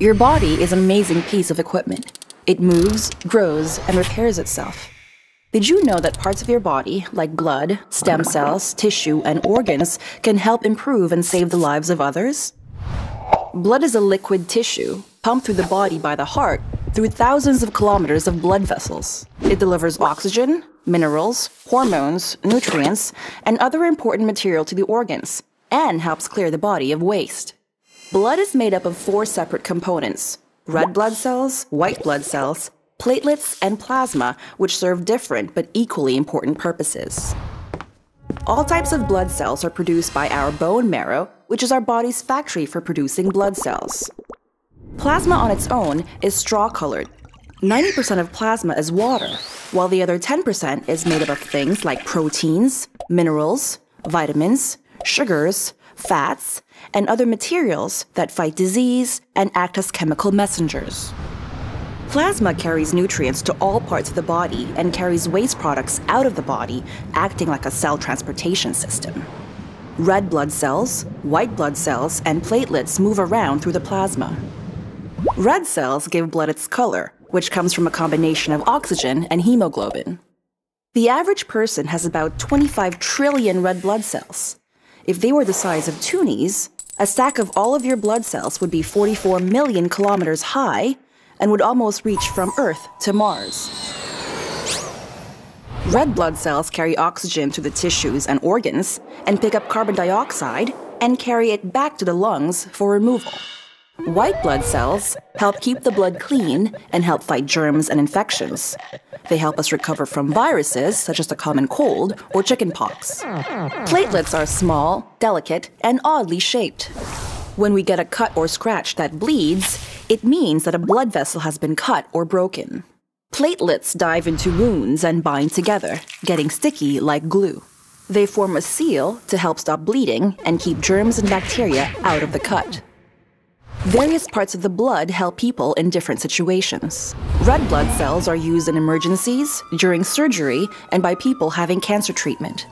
Your body is an amazing piece of equipment. It moves, grows, and repairs itself. Did you know that parts of your body, like blood, stem cells, tissue, and organs, can help improve and save the lives of others? Blood is a liquid tissue, pumped through the body by the heart through thousands of kilometers of blood vessels. It delivers oxygen, minerals, hormones, nutrients, and other important material to the organs, and helps clear the body of waste. Blood is made up of 4 separate components: red blood cells, white blood cells, platelets, and plasma, which serve different but equally important purposes. All types of blood cells are produced by our bone marrow, which is our body's factory for producing blood cells. Plasma on its own is straw-colored. 90% of plasma is water, while the other 10% is made up of things like proteins, minerals, vitamins, sugars, fats, and other materials that fight disease and act as chemical messengers. Plasma carries nutrients to all parts of the body and carries waste products out of the body, acting like a cell transportation system. Red blood cells, white blood cells, and platelets move around through the plasma. Red cells give blood its color, which comes from a combination of oxygen and hemoglobin. The average person has about 25 trillion red blood cells. If they were the size of toonies, a stack of all of your blood cells would be 44 million kilometers high and would almost reach from Earth to Mars. Red blood cells carry oxygen to the tissues and organs and pick up carbon dioxide and carry it back to the lungs for removal. White blood cells help keep the blood clean and help fight germs and infections. They help us recover from viruses such as the common cold or chickenpox. Platelets are small, delicate, and oddly shaped. When we get a cut or scratch that bleeds, it means that a blood vessel has been cut or broken. Platelets dive into wounds and bind together, getting sticky like glue. They form a seal to help stop bleeding and keep germs and bacteria out of the cut. Various parts of the blood help people in different situations. Red blood cells are used in emergencies, during surgery, and by people having cancer treatment.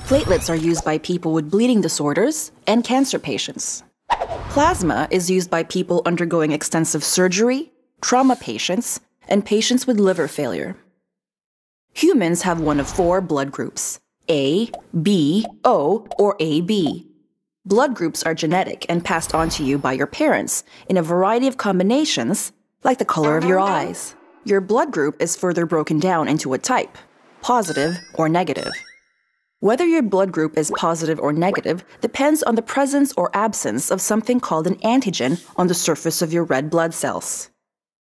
Platelets are used by people with bleeding disorders and cancer patients. Plasma is used by people undergoing extensive surgery, trauma patients, and patients with liver failure. Humans have one of 4 blood groups: A, B, O, or AB. Blood groups are genetic and passed on to you by your parents in a variety of combinations, like the color of your eyes. Your blood group is further broken down into a type: positive or negative. Whether your blood group is positive or negative depends on the presence or absence of something called an antigen on the surface of your red blood cells.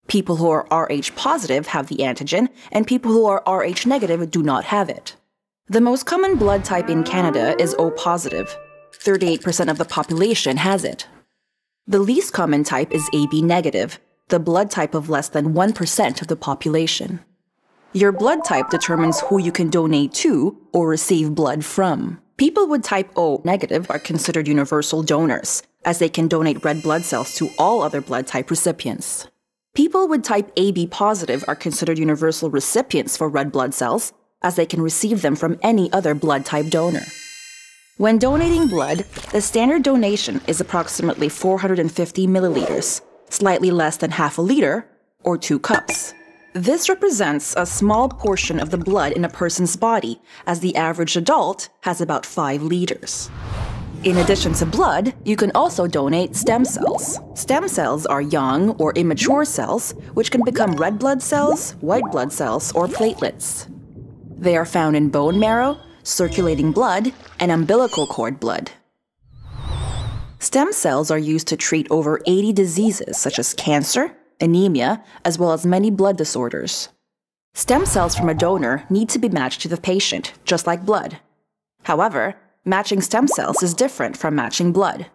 People who are Rh positive have the antigen, and people who are Rh negative do not have it. The most common blood type in Canada is O positive. 38% of the population has it. The least common type is AB negative, the blood type of less than 1% of the population. Your blood type determines who you can donate to or receive blood from. People with type O negative are considered universal donors, as they can donate red blood cells to all other blood type recipients. People with type AB positive are considered universal recipients for red blood cells, as they can receive them from any other blood type donor. When donating blood, the standard donation is approximately 450 milliliters, slightly less than half a liter, or 2 cups. This represents a small portion of the blood in a person's body, as the average adult has about 5 liters. In addition to blood, you can also donate stem cells. Stem cells are young or immature cells, which can become red blood cells, white blood cells, or platelets. They are found in bone marrow, circulating blood, and umbilical cord blood. Stem cells are used to treat over 80 diseases such as cancer, anemia, as well as many blood disorders. Stem cells from a donor need to be matched to the patient, just like blood. However, matching stem cells is different from matching blood.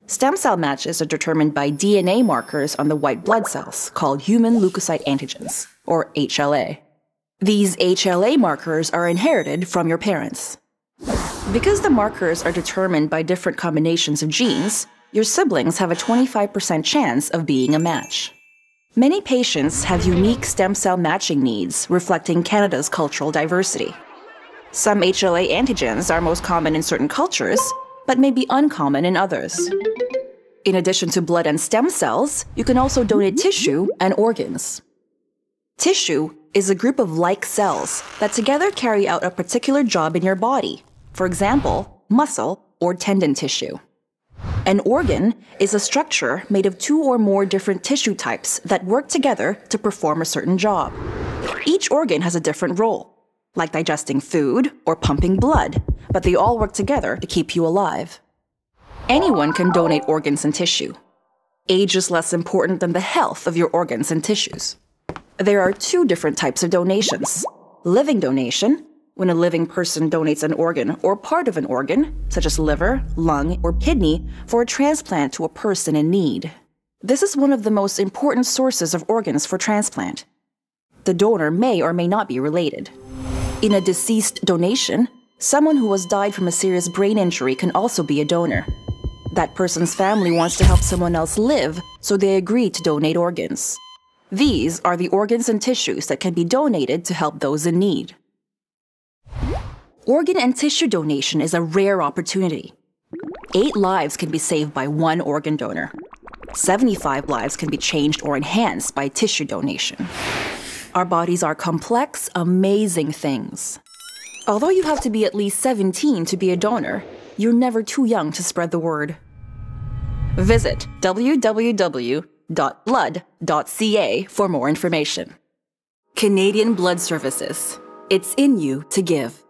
Stem cell matches are determined by DNA markers on the white blood cells, called human leukocyte antigens, or HLA. These HLA markers are inherited from your parents. Because the markers are determined by different combinations of genes, your siblings have a 25% chance of being a match. Many patients have unique stem cell matching needs, reflecting Canada's cultural diversity. Some HLA antigens are most common in certain cultures, but may be uncommon in others. In addition to blood and stem cells, you can also donate tissue and organs. Tissue is a group of like cells that together carry out a particular job in your body, for example, muscle or tendon tissue. An organ is a structure made of two or more different tissue types that work together to perform a certain job. Each organ has a different role, like digesting food or pumping blood, but they all work together to keep you alive. Anyone can donate organs and tissue. Age is less important than the health of your organs and tissues. There are two different types of donations. Living donation, when a living person donates an organ or part of an organ, such as liver, lung, or kidney, for a transplant to a person in need. This is one of the most important sources of organs for transplant. The donor may or may not be related. In a deceased donation, someone who has died from a serious brain injury can also be a donor. That person's family wants to help someone else live, so they agree to donate organs. These are the organs and tissues that can be donated to help those in need. Organ and tissue donation is a rare opportunity. 8 lives can be saved by one organ donor. 75 lives can be changed or enhanced by tissue donation. Our bodies are complex, amazing things. Although you have to be at least 17 to be a donor, you're never too young to spread the word. Visit www.blood.ca for more information. Canadian Blood Services. It's in you to give.